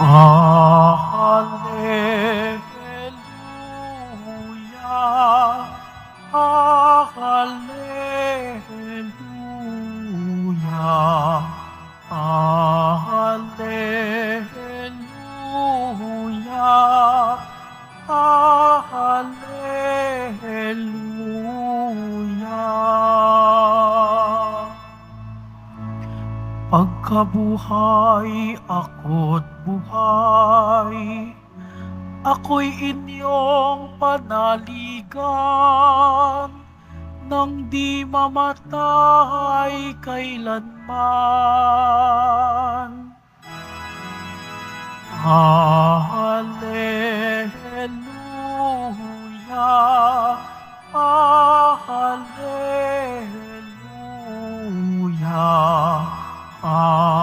Alleluia, Alleluia, Alleluia, Alleluia. Pagkabuhay ako't buhay, ako'y inyong panaligan, nang di mamatay kailanman. Alleluia, Alleluia, Alleluia, Alleluia.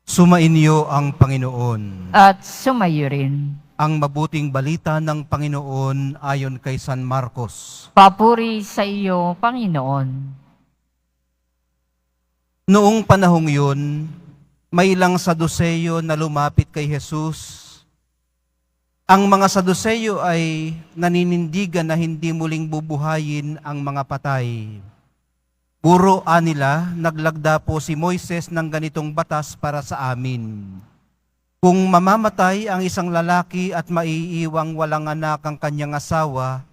Sumainyo ang Panginoon. At sumayo rin. Ang mabuting balita ng Panginoon ayon kay San Marcos. Papuri sa iyo, Panginoon. Noong panahong yun, may ilang Saduseyo na lumapit kay Jesus. Ang mga Saduseyo ay naninindigan na hindi muling bubuhayin ang mga patay. Puro nila, naglagda po si Moises ng ganitong batas para sa amin. Kung mamamatay ang isang lalaki at maiiwang walang anak ang kanyang asawa,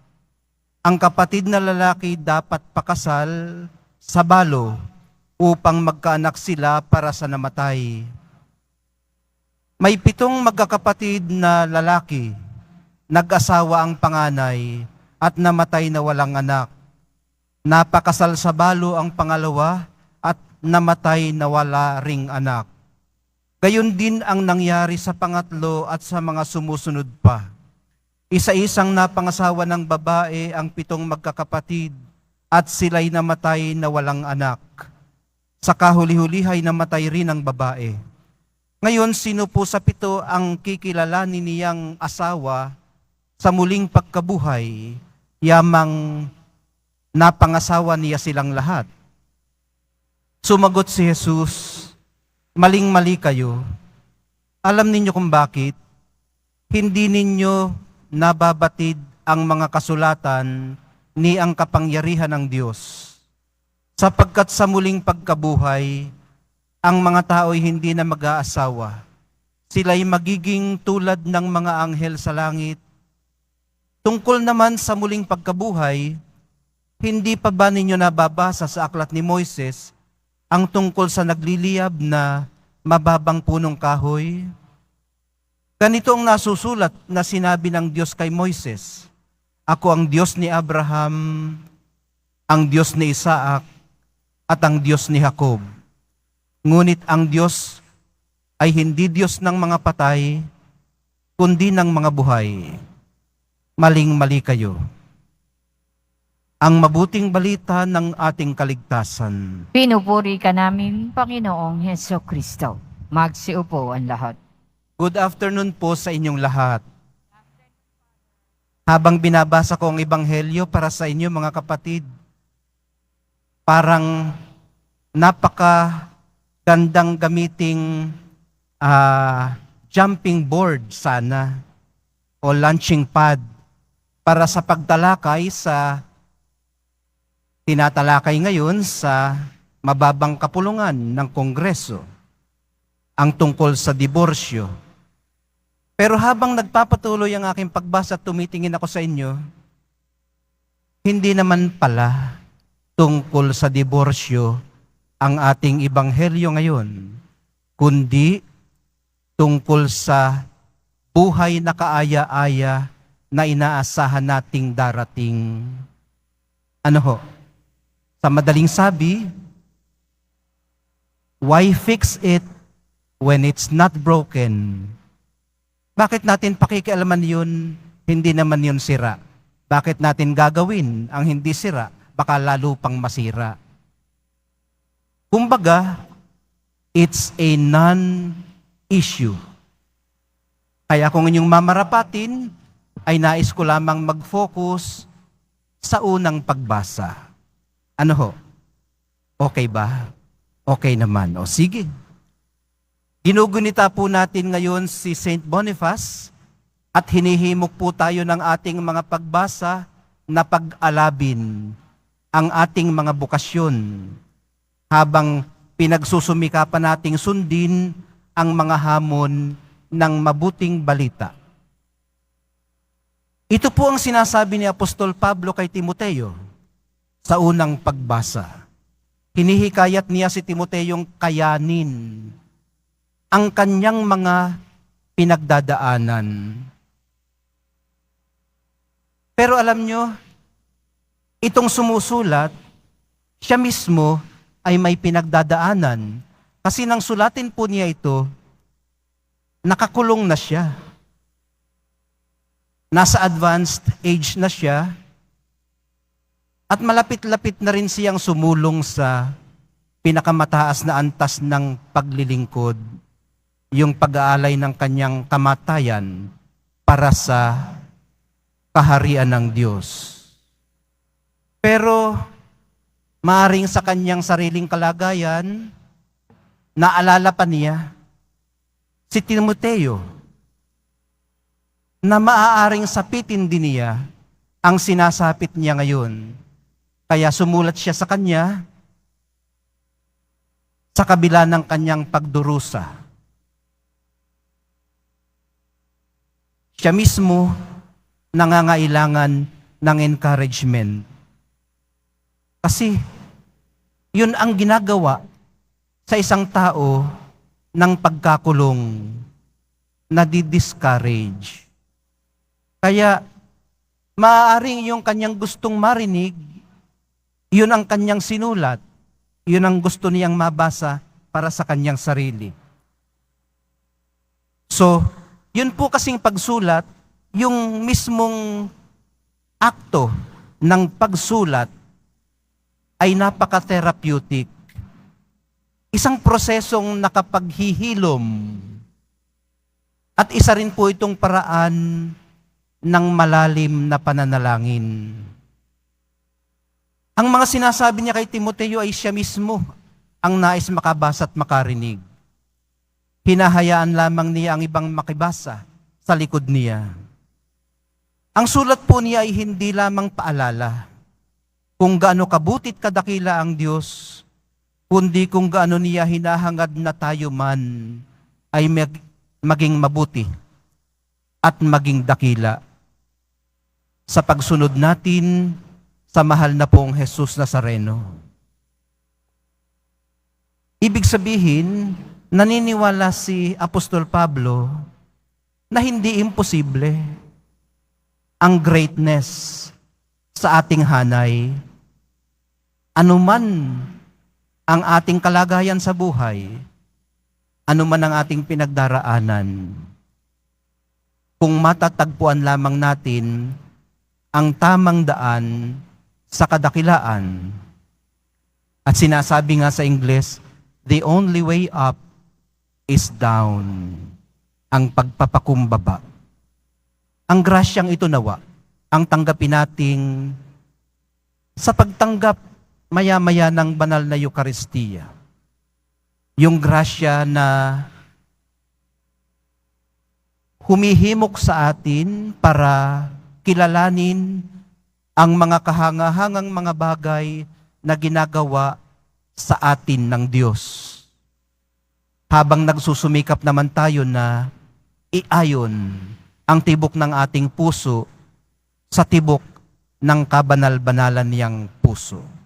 ang kapatid na lalaki dapat pakasal sa balo upang magkaanak sila para sa namatay. May 7 magkakapatid na lalaki, nag-asawa ang panganay at namatay na walang anak. Napakasal sa balo ang pangalawa at namatay na wala ring anak. Gayon din ang nangyari sa pangatlo at sa mga sumusunod pa. Isa-isang napangasawa ng babae ang 7 magkakapatid at sila'y namatay na walang anak. Sa kahuli-hulihay namatay rin ang babae. Ngayon, sino po sa 7 ang kikilalanin niyang asawa sa muling pagkabuhay, yamang napangasawa niya silang lahat? Sumagot si Jesus, maling-mali kayo. Alam ninyo kung bakit? Hindi ninyo nababatid ang mga kasulatan ni ang kapangyarihan ng Diyos. Sapagkat sa muling pagkabuhay, ang mga tao'y hindi na mag-aasawa. Sila'y magiging tulad ng mga anghel sa langit. Tungkol naman sa muling pagkabuhay, hindi pa ba ninyo nababasa sa aklat ni Moises ang tungkol sa nagliliyab na mababang punong kahoy? Ganito ang nasusulat na sinabi ng Diyos kay Moises, "Ako ang Diyos ni Abraham, ang Diyos ni Isaac, at ang Diyos ni Jacob." Ngunit ang Diyos ay hindi Diyos ng mga patay, kundi ng mga buhay. Maling-mali kayo. Ang mabuting balita ng ating kaligtasan. Pinupuri ka namin, Panginoong Heso Kristo. Magsiupo ang lahat. Good afternoon po sa inyong lahat. Habang binabasa ko ang Ebanghelyo para sa inyo mga kapatid, parang napakagandang gamiting jumping board sana o launching pad para sa pagtalakay sa tinatalakay ngayon sa mababang kapulungan ng Kongreso, ang tungkol sa diborsyo. Pero habang nagpapatuloy ang aking pagbasa at tumitingin ako sa inyo, hindi naman pala tungkol sa diborsyo ang ating ebanghelyo ngayon, kundi tungkol sa buhay na kaaya-aya na inaasahan nating darating. Ano ho? Sa madaling sabi, why fix it when it's not broken? Bakit natin pakikialaman yun, hindi naman yun sira? Bakit natin gagawin ang hindi sira, baka lalo pang masira? Kumbaga, it's a non-issue. Kaya kung inyong mamarapatin, ay nais ko lamang mag-focus sa unang pagbasa. Ano ho? Okay ba? Okay naman. O sige. Ginugunita po natin ngayon si Saint Boniface at hinihimok po tayo ng ating mga pagbasa na pag-alabin ang ating mga bukasyon habang pinagsusumikapan nating sundin ang mga hamon ng mabuting balita. Ito po ang sinasabi ni Apostol Pablo kay Timoteo sa unang pagbasa. Hinihikayat niya si Timoteyong kayanin ang kanyang mga pinagdadaanan. Pero alam nyo, itong sumusulat, siya mismo ay may pinagdadaanan. Kasi nang sulatin po niya ito, nakakulong na siya. Nasa advanced age na siya at malapit-lapit na rin siyang sumulong sa pinakamataas na antas ng paglilingkod, yung pag-aalay ng kanyang kamatayan para sa kaharian ng Diyos. Pero maaring sa kanyang sariling kalagayan, naalala pa niya si Timoteo na maaaring sapitin din niya ang sinasapit niya ngayon. Kaya sumulat siya sa kanya sa kabila ng kanyang pagdurusa. Siya mismo nangangailangan ng encouragement. Kasi yun ang ginagawa sa isang tao ng pagkakulong, na di-discourage. Kaya, maaaring yung kanyang gustong marinig, yun ang kanyang sinulat, yun ang gusto niyang mabasa para sa kanyang sarili. So, yun po kasing pagsulat, yung mismong akto ng pagsulat ay napaka-therapeutic. Isang prosesong nakapaghihilom. At isa rin po itong paraan ng malalim na pananalangin. Ang mga sinasabi niya kay Timoteo ay siya mismo ang nais makabasa at makarinig. Hinahayaan lamang niya ang ibang makibasa sa likod niya. Ang sulat po niya ay hindi lamang paalala kung gaano kabutit kadakila ang Diyos, kundi kung gaano niya hinahangad na tayo man ay maging mabuti at maging dakila sa pagsunod natin sa mahal na pong Jesus Nazareno. Ibig sabihin, naniniwala si Apostol Pablo na hindi imposible ang greatness sa ating hanay. Anuman ang ating kalagayan sa buhay, anuman ang ating pinagdaraanan, kung matatagpuan lamang natin ang tamang daan sa kadakilaan. At sinasabi nga sa Ingles, the only way up is down. Ang pagpapakumbaba. Ang grasyang ito nawa, ang tanggapin nating sa pagtanggap maya-maya ng banal na Eucharistia. Yung grasya na humihimok sa atin para kilalanin ang mga kahangahangang mga bagay na ginagawa sa atin ng Diyos. Habang nagsusumikap naman tayo na iayon ang tibok ng ating puso sa tibok ng kabanal-banalan niyang puso.